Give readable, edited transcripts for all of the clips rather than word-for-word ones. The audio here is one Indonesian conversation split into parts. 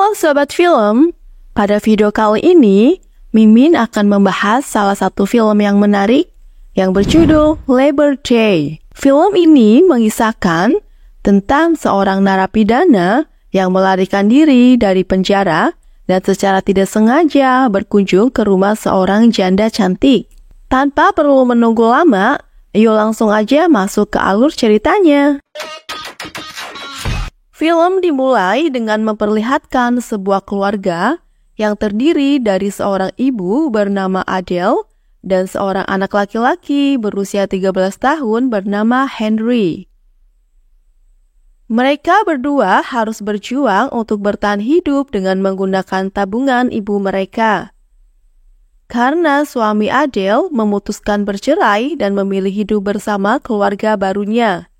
Halo Sobat Film, pada video kali ini, Mimin akan membahas salah satu film yang menarik yang berjudul Labor Day. Film ini mengisahkan tentang seorang narapidana yang melarikan diri dari penjara dan secara tidak sengaja berkunjung ke rumah seorang janda cantik. Tanpa perlu menunggu lama, yuk langsung aja masuk ke alur ceritanya. Film dimulai dengan memperlihatkan sebuah keluarga yang terdiri dari seorang ibu bernama Adele dan seorang anak laki-laki berusia 13 tahun bernama Henry. Mereka berdua harus berjuang untuk bertahan hidup dengan menggunakan tabungan ibu mereka. Karena suami Adele memutuskan bercerai dan memilih hidup bersama keluarga barunya.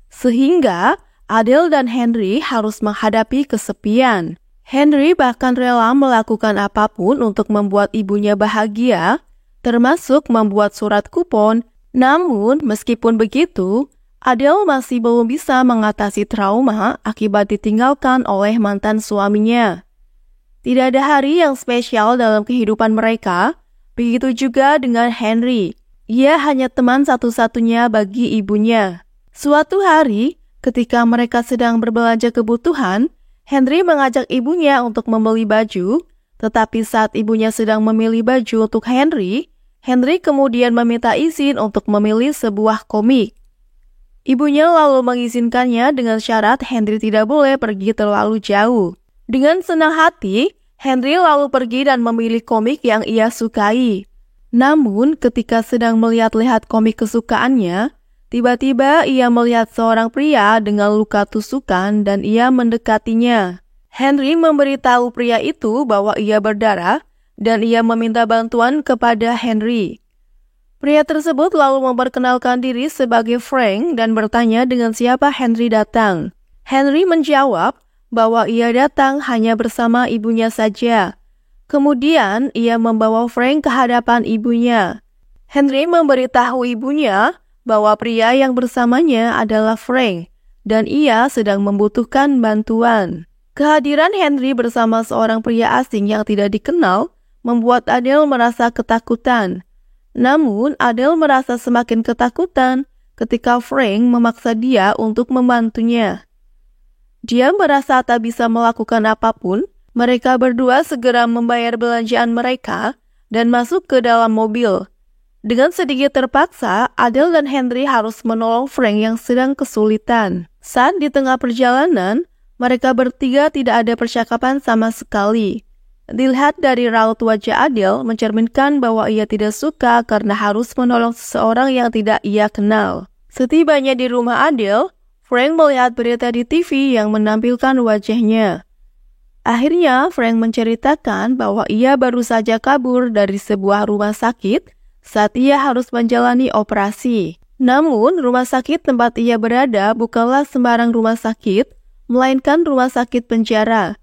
Sehingga Adele dan Henry harus menghadapi kesepian. Henry bahkan rela melakukan apapun untuk membuat ibunya bahagia, termasuk membuat surat kupon. Namun, meskipun begitu, Adele masih belum bisa mengatasi trauma akibat ditinggalkan oleh mantan suaminya. Tidak ada hari yang spesial dalam kehidupan mereka, begitu juga dengan Henry. Ia hanya teman satu-satunya bagi ibunya. Suatu hari, ketika mereka sedang berbelanja kebutuhan, Henry mengajak ibunya untuk membeli baju, tetapi saat ibunya sedang memilih baju untuk Henry, Henry kemudian meminta izin untuk memilih sebuah komik. Ibunya lalu mengizinkannya dengan syarat Henry tidak boleh pergi terlalu jauh. Dengan senang hati, Henry lalu pergi dan memilih komik yang ia sukai. Namun, ketika sedang melihat-lihat komik kesukaannya, tiba-tiba ia melihat seorang pria dengan luka tusukan dan ia mendekatinya. Henry memberitahu pria itu bahwa ia berdarah dan ia meminta bantuan kepada Henry. Pria tersebut lalu memperkenalkan diri sebagai Frank dan bertanya dengan siapa Henry datang. Henry menjawab bahwa ia datang hanya bersama ibunya saja. Kemudian ia membawa Frank ke hadapan ibunya. Henry memberitahu ibunya bahwa pria yang bersamanya adalah Frank, dan ia sedang membutuhkan bantuan. Kehadiran Henry bersama seorang pria asing yang tidak dikenal membuat Adele merasa ketakutan. Namun, Adele merasa semakin ketakutan ketika Frank memaksa dia untuk membantunya. Dia merasa tak bisa melakukan apapun. Mereka berdua segera membayar belanjaan mereka dan masuk ke dalam mobil. Dengan sedikit terpaksa, Adele dan Henry harus menolong Frank yang sedang kesulitan. Saat di tengah perjalanan, mereka bertiga tidak ada percakapan sama sekali. Dilihat dari raut wajah Adele mencerminkan bahwa ia tidak suka karena harus menolong seseorang yang tidak ia kenal. Setibanya di rumah Adele, Frank melihat berita di TV yang menampilkan wajahnya. Akhirnya, Frank menceritakan bahwa ia baru saja kabur dari sebuah rumah sakit saat ia harus menjalani operasi. Namun, rumah sakit tempat ia berada bukanlah sembarang rumah sakit, melainkan rumah sakit penjara.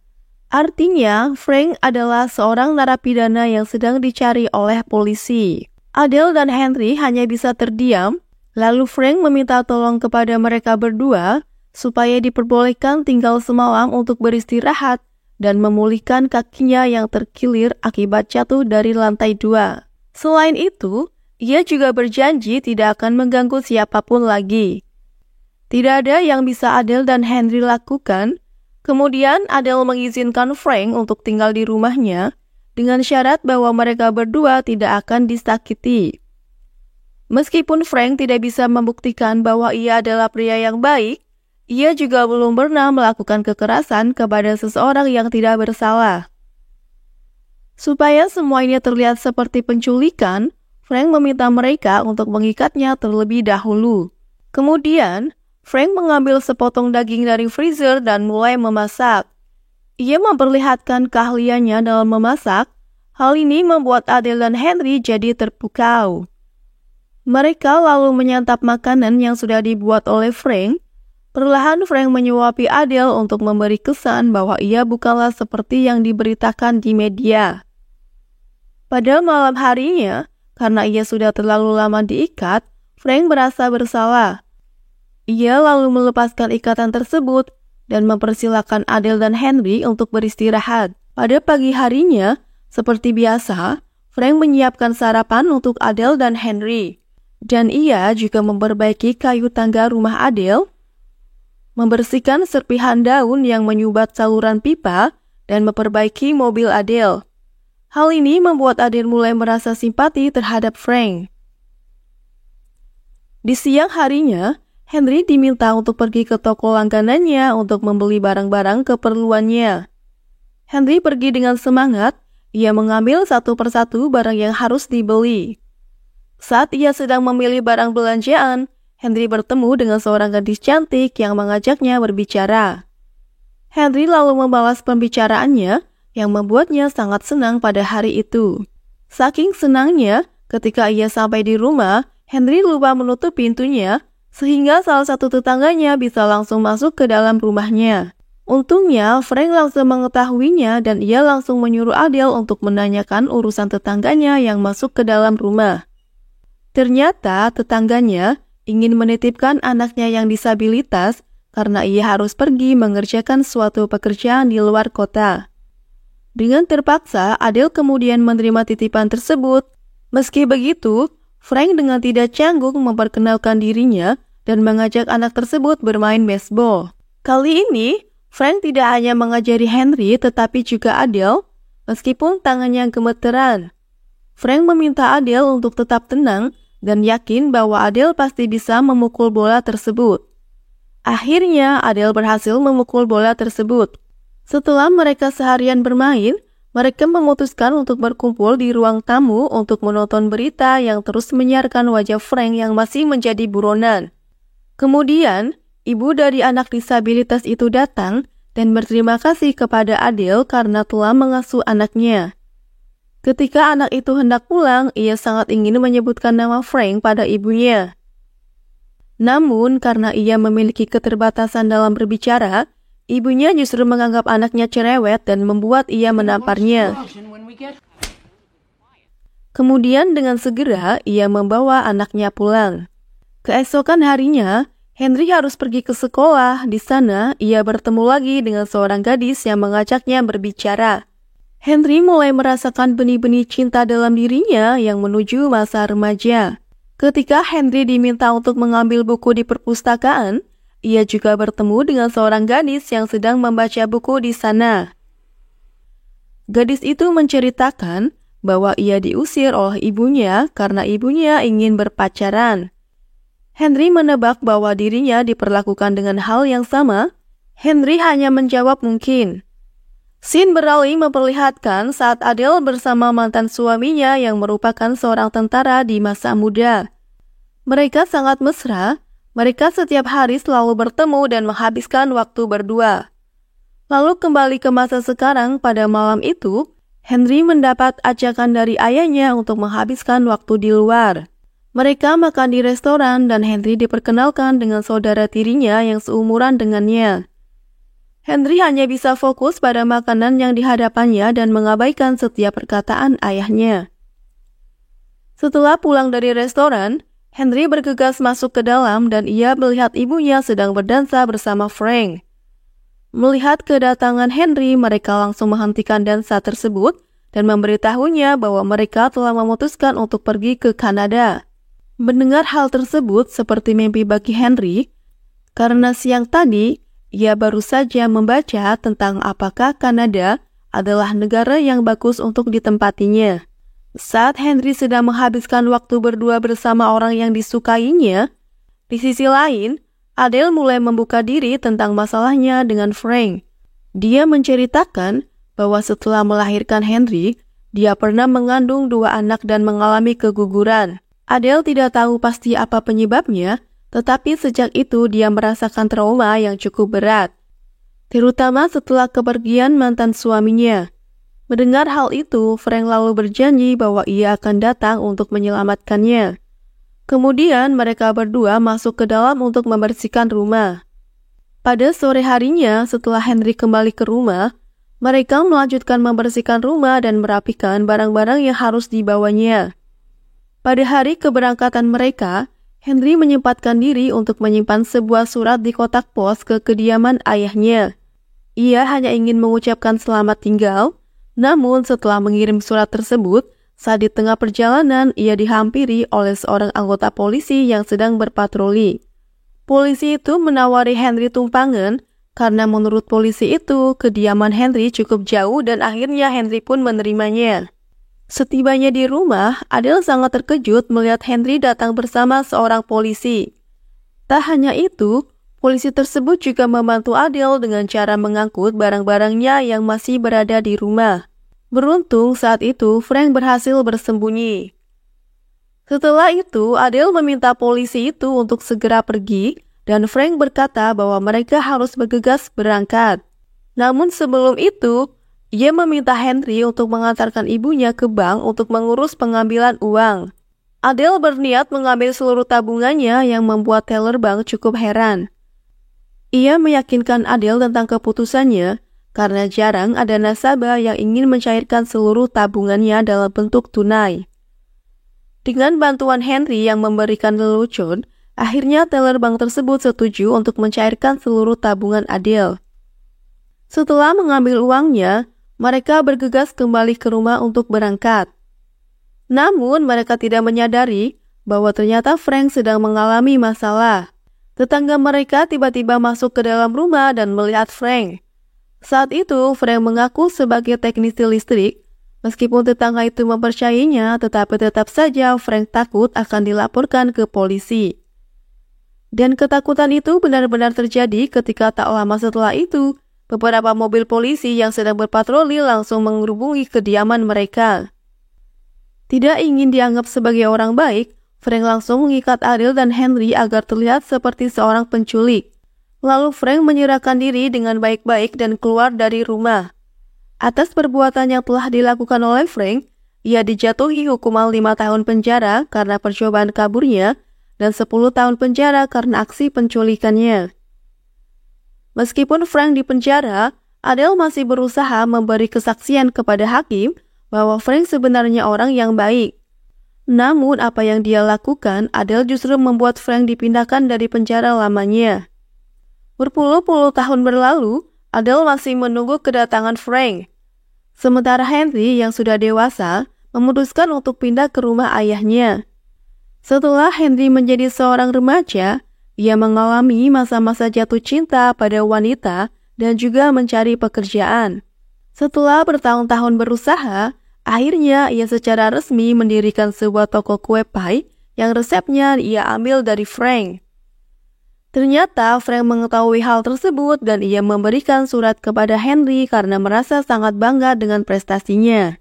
Artinya, Frank adalah seorang narapidana yang sedang dicari oleh polisi. Adele dan Henry hanya bisa terdiam, lalu Frank meminta tolong kepada mereka berdua supaya diperbolehkan tinggal semalam untuk beristirahat dan memulihkan kakinya yang terkilir akibat jatuh dari lantai 2. Selain itu, ia juga berjanji tidak akan mengganggu siapapun lagi. Tidak ada yang bisa Adele dan Henry lakukan. Kemudian Adele mengizinkan Frank untuk tinggal di rumahnya dengan syarat bahwa mereka berdua tidak akan disakiti. Meskipun Frank tidak bisa membuktikan bahwa ia adalah pria yang baik, ia juga belum pernah melakukan kekerasan kepada seseorang yang tidak bersalah. Supaya semua ini terlihat seperti penculikan, Frank meminta mereka untuk mengikatnya terlebih dahulu. Kemudian, Frank mengambil sepotong daging dari freezer dan mulai memasak. Ia memperlihatkan keahliannya dalam memasak. Hal ini membuat Adele dan Henry jadi terpukau. Mereka lalu menyantap makanan yang sudah dibuat oleh Frank. Perlahan Frank menyuapi Adele untuk memberi kesan bahwa ia bukanlah seperti yang diberitakan di media. Pada malam harinya, karena ia sudah terlalu lama diikat, Frank merasa bersalah. Ia lalu melepaskan ikatan tersebut dan mempersilahkan Adele dan Henry untuk beristirahat. Pada pagi harinya, seperti biasa, Frank menyiapkan sarapan untuk Adele dan Henry. Dan ia juga memperbaiki kayu tangga rumah Adele, membersihkan serpihan daun yang menyumbat saluran pipa, dan memperbaiki mobil Adele. Hal ini membuat Adele mulai merasa simpati terhadap Frank. Di siang harinya, Henry diminta untuk pergi ke toko langganannya untuk membeli barang-barang keperluannya. Henry pergi dengan semangat, ia mengambil satu persatu barang yang harus dibeli. Saat ia sedang memilih barang belanjaan, Henry bertemu dengan seorang gadis cantik yang mengajaknya berbicara. Henry lalu membalas pembicaraannya, yang membuatnya sangat senang pada hari itu. Saking senangnya, ketika ia sampai di rumah, Henry lupa menutup pintunya, sehingga salah satu tetangganya bisa langsung masuk ke dalam rumahnya. Untungnya, Frank langsung mengetahuinya dan ia langsung menyuruh Adele untuk menanyakan urusan tetangganya yang masuk ke dalam rumah. Ternyata tetangganya ingin menitipkan anaknya yang disabilitas karena ia harus pergi mengerjakan suatu pekerjaan di luar kota. Dengan terpaksa, Adele kemudian menerima titipan tersebut. Meski begitu, Frank dengan tidak canggung memperkenalkan dirinya dan mengajak anak tersebut bermain baseball. Kali ini, Frank tidak hanya mengajari Henry tetapi juga Adele, meskipun tangannya gemeteran. Frank meminta Adele untuk tetap tenang dan yakin bahwa Adele pasti bisa memukul bola tersebut. Akhirnya, Adele berhasil memukul bola tersebut. Setelah mereka seharian bermain, mereka memutuskan untuk berkumpul di ruang tamu untuk menonton berita yang terus menyiarkan wajah Frank yang masih menjadi buronan. Kemudian, ibu dari anak disabilitas itu datang dan berterima kasih kepada Adele karena telah mengasuh anaknya. Ketika anak itu hendak pulang, ia sangat ingin menyebutkan nama Frank pada ibunya. Namun, karena ia memiliki keterbatasan dalam berbicara, ibunya justru menganggap anaknya cerewet dan membuat ia menamparnya. Kemudian dengan segera, ia membawa anaknya pulang. Keesokan harinya, Henry harus pergi ke sekolah. Di sana, ia bertemu lagi dengan seorang gadis yang mengajaknya berbicara. Henry mulai merasakan benih-benih cinta dalam dirinya yang menuju masa remaja. Ketika Henry diminta untuk mengambil buku di perpustakaan, ia juga bertemu dengan seorang gadis yang sedang membaca buku di sana. Gadis itu menceritakan bahwa ia diusir oleh ibunya karena ibunya ingin berpacaran. Henry menebak bahwa dirinya diperlakukan dengan hal yang sama. Henry hanya menjawab mungkin. Scene beralih memperlihatkan saat Adele bersama mantan suaminya yang merupakan seorang tentara di masa muda. Mereka sangat mesra. Mereka setiap hari selalu bertemu dan menghabiskan waktu berdua. Lalu kembali ke masa sekarang. Pada malam itu, Henry mendapat ajakan dari ayahnya untuk menghabiskan waktu di luar. Mereka makan di restoran dan Henry diperkenalkan dengan saudara tirinya yang seumuran dengannya. Henry hanya bisa fokus pada makanan yang dihadapannya dan mengabaikan setiap perkataan ayahnya. Setelah pulang dari restoran, Henry bergegas masuk ke dalam dan ia melihat ibunya sedang berdansa bersama Frank. Melihat kedatangan Henry, mereka langsung menghentikan dansa tersebut dan memberitahunya bahwa mereka telah memutuskan untuk pergi ke Kanada. Mendengar hal tersebut seperti mimpi bagi Henry, karena siang tadi ia baru saja membaca tentang apakah Kanada adalah negara yang bagus untuk ditempatinya. Saat Henry sedang menghabiskan waktu berdua bersama orang yang disukainya, di sisi lain, Adele mulai membuka diri tentang masalahnya dengan Frank. Dia menceritakan bahwa setelah melahirkan Henry, dia pernah mengandung 2 anak dan mengalami keguguran. Adele tidak tahu pasti apa penyebabnya, tetapi sejak itu dia merasakan trauma yang cukup berat, terutama setelah kepergian mantan suaminya. Mendengar hal itu, Frank lalu berjanji bahwa ia akan datang untuk menyelamatkannya. Kemudian mereka berdua masuk ke dalam untuk membersihkan rumah. Pada sore harinya, setelah Henry kembali ke rumah, mereka melanjutkan membersihkan rumah dan merapikan barang-barang yang harus dibawanya. Pada hari keberangkatan mereka, Henry menyempatkan diri untuk menyimpan sebuah surat di kotak pos ke kediaman ayahnya. Ia hanya ingin mengucapkan selamat tinggal, namun setelah mengirim surat tersebut, saat di tengah perjalanan ia dihampiri oleh seorang anggota polisi yang sedang berpatroli. Polisi itu menawari Henry tumpangan karena menurut polisi itu kediaman Henry cukup jauh dan akhirnya Henry pun menerimanya. Setibanya di rumah, Adele sangat terkejut melihat Henry datang bersama seorang polisi. Tak hanya itu, polisi tersebut juga membantu Adele dengan cara mengangkut barang-barangnya yang masih berada di rumah. Beruntung saat itu Frank berhasil bersembunyi. Setelah itu, Adele meminta polisi itu untuk segera pergi dan Frank berkata bahwa mereka harus bergegas berangkat. Namun sebelum itu, ia meminta Henry untuk mengantarkan ibunya ke bank untuk mengurus pengambilan uang. Adele berniat mengambil seluruh tabungannya yang membuat teller bank cukup heran. Ia meyakinkan Adele tentang keputusannya karena jarang ada nasabah yang ingin mencairkan seluruh tabungannya dalam bentuk tunai. Dengan bantuan Henry yang memberikan lelucon, akhirnya teller bank tersebut setuju untuk mencairkan seluruh tabungan Adele. Setelah mengambil uangnya, mereka bergegas kembali ke rumah untuk berangkat. Namun mereka tidak menyadari bahwa ternyata Frank sedang mengalami masalah. Tetangga mereka tiba-tiba masuk ke dalam rumah dan melihat Frank. Saat itu Frank mengaku sebagai teknisi listrik. Meskipun tetangga itu mempercayainya, tetapi tetap saja Frank takut akan dilaporkan ke polisi. Dan ketakutan itu benar-benar terjadi ketika tak lama setelah itu, beberapa mobil polisi yang sedang berpatroli langsung menghubungi kediaman mereka. Tidak ingin dianggap sebagai orang baik, Frank langsung mengikat Adele dan Henry agar terlihat seperti seorang penculik. Lalu Frank menyerahkan diri dengan baik-baik dan keluar dari rumah. Atas perbuatan yang telah dilakukan oleh Frank, ia dijatuhi hukuman 5 tahun penjara karena percobaan kaburnya dan 10 tahun penjara karena aksi penculikannya. Meskipun Frank dipenjara, Adele masih berusaha memberi kesaksian kepada hakim bahwa Frank sebenarnya orang yang baik. Namun apa yang dia lakukan, Adele justru membuat Frank dipindahkan dari penjara lamanya. Berpuluh-puluh tahun berlalu, Adele masih menunggu kedatangan Frank. Sementara Henry yang sudah dewasa memutuskan untuk pindah ke rumah ayahnya. Setelah Henry menjadi seorang remaja, ia mengalami masa-masa jatuh cinta pada wanita dan juga mencari pekerjaan. Setelah bertahun-tahun berusaha, akhirnya ia secara resmi mendirikan sebuah toko kue pie yang resepnya ia ambil dari Frank. Ternyata Frank mengetahui hal tersebut dan ia memberikan surat kepada Henry karena merasa sangat bangga dengan prestasinya.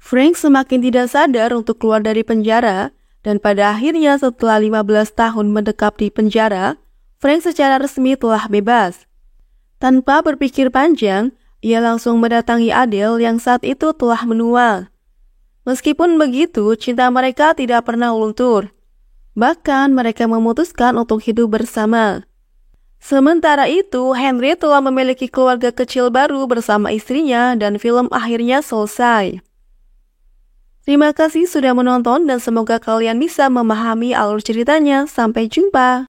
Frank semakin tidak sadar untuk keluar dari penjara, dan pada akhirnya setelah 15 tahun mendekap di penjara, Frank secara resmi telah bebas. Tanpa berpikir panjang, ia langsung mendatangi Adele yang saat itu telah menua. Meskipun begitu, cinta mereka tidak pernah luntur. Bahkan mereka memutuskan untuk hidup bersama. Sementara itu, Henry telah memiliki keluarga kecil baru bersama istrinya dan film akhirnya selesai. Terima kasih sudah menonton dan semoga kalian bisa memahami alur ceritanya. Sampai jumpa.